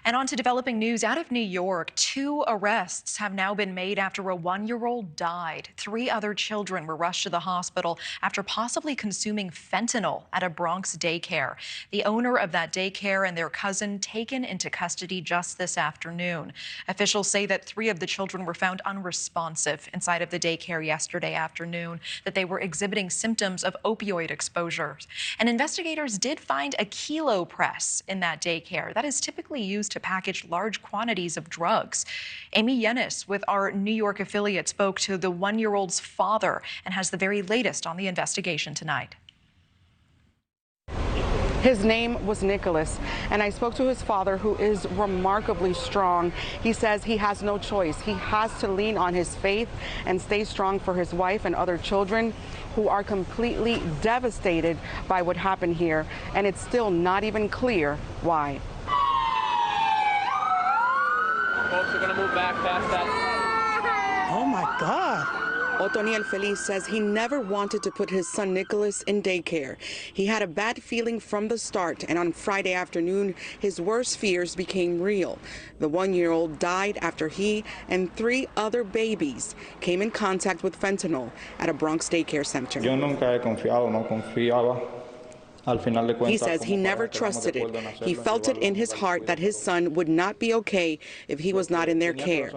And on to developing news out of New York. 2 arrests have now been made after a 1-year-old died. 3 other children were rushed to the hospital after possibly consuming fentanyl at a Bronx daycare. The owner of that daycare and their cousin taken into custody just this afternoon. Officials say that 3 of the children were found unresponsive inside of the daycare yesterday afternoon, that they were exhibiting symptoms of opioid exposure. And investigators did find a kilo press in that daycare that is typically used to package large quantities of drugs. Amy Yennis with our New York affiliate spoke to the 1-year-old's father and has the very latest on the investigation tonight. His name was Nicholas, and I spoke to his father, who is remarkably strong. He says he has no choice. He has to lean on his faith and stay strong for his wife and other children who are completely devastated by what happened here, and it's still not even clear why. Folks are going to move back past that. Oh my God. Otoniel Feliz says he never wanted to put his son Nicholas in daycare. He had a bad feeling from the start, and on Friday afternoon, his worst fears became real. The 1-year-old died after he and 3 other babies came in contact with fentanyl at a Bronx daycare center. Yo nunca he confiado, no confiaba. He says he never trusted it. He felt it in his heart that his son would not be okay if he was not in their care.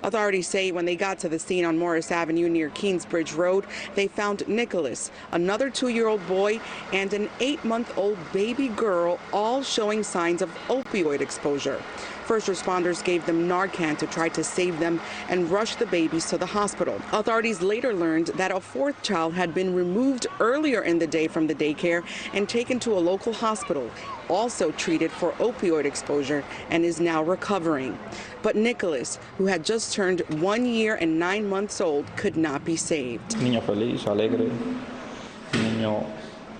Authorities say when they got to the scene on Morris Avenue near Kingsbridge Road, they found Nicholas, another 2-year-old boy, and an 8-month-old baby girl, all showing signs of opioid exposure. First responders gave them Narcan to try to save them and rushed the babies to the hospital. Authorities later learned that a 4th child had been removed earlier in the day from the daycare and taken to a local hospital, also treated for opioid exposure, and is now recovering. But Nicholas, who had just turned 1 year and 9 months old, could not be saved. Niño feliz, alegre, niño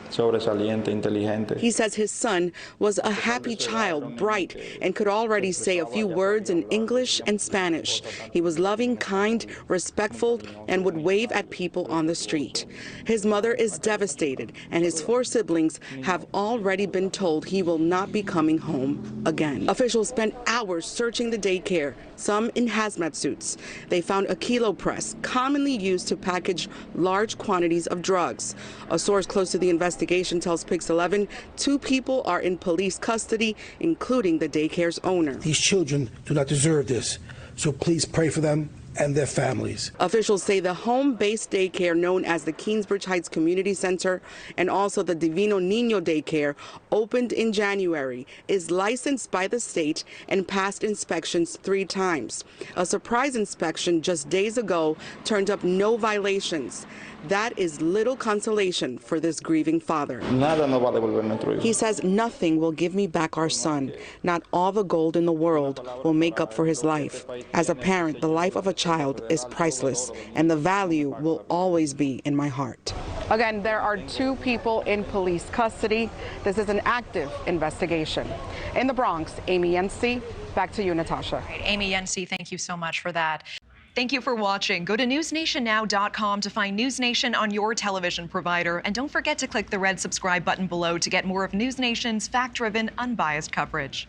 sobresaliente, inteligente. He says his son was a happy child, bright, and could already say a few words in English and Spanish. He was loving, kind, respectful, and would wave at people on the street. His mother is devastated, and his 4 siblings have already been told he will not be coming home again. Officials spent hours searching the daycare, some in hazmat suits. They found a kilo press, commonly used to package large quantities of drugs. A source close to the investigation tells Pix 11 2 people are in police custody, including the daycare's owner. These children do not deserve this, so please pray for them and their families. Officials say the home-based daycare known as the Kingsbridge Heights Community Center and also the Divino Niño daycare opened in January, is licensed by the state and passed inspections 3 times. A surprise inspection just days ago turned up no violations. That is little consolation for this grieving father. He says nothing will give me back our son. Not all the gold in the world will make up for his life. As a parent, the life of a child is priceless, and the value will always be in my heart. Again, there are 2 people in police custody. This is an active investigation. In the Bronx, Amy Yensi, back to you, Natasha. Amy Yensi, thank you so much for that. Thank you for watching. Go to newsnationnow.com to find News Nation on your television provider. And don't forget to click the red subscribe button below to get more of News Nation's fact-driven, unbiased coverage.